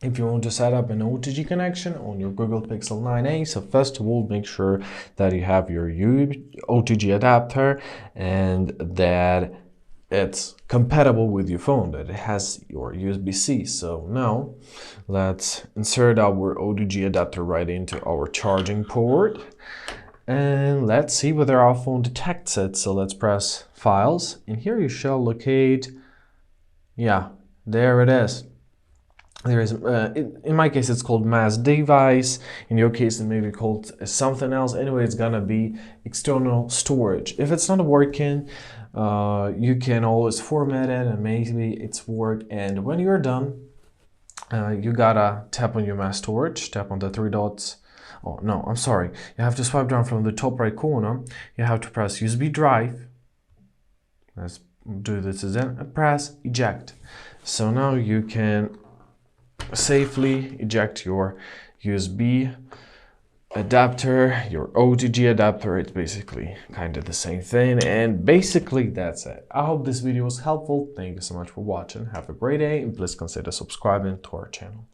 if you want to set up an OTG connection on your Google Pixel 9a, so first of all, make sure that you have your OTG adapter and that it's compatible with your phone, that it has your USB-C. So now let's insert our OTG adapter right into our charging port and let's see whether our phone detects it. So let's press Files, and here you shall locate, yeah, there it is. There is, in my case, it's called mass device. In your case, it may be called something else. Anyway, it's gonna be external storage. If it's not working, you can always format it and maybe it's work. And when you're done, you gotta tap on your mass storage, tap on the three dots. Oh, no, I'm sorry. You have to swipe down from the top right corner. You have to press USB drive. Let's do this again and press eject. So now you can safely eject your USB adapter, your OTG adapter. It's basically kind of the same thing, and basically that's it. I hope this video was helpful. Thank you so much for watching. Have a great day, and please consider subscribing to our channel.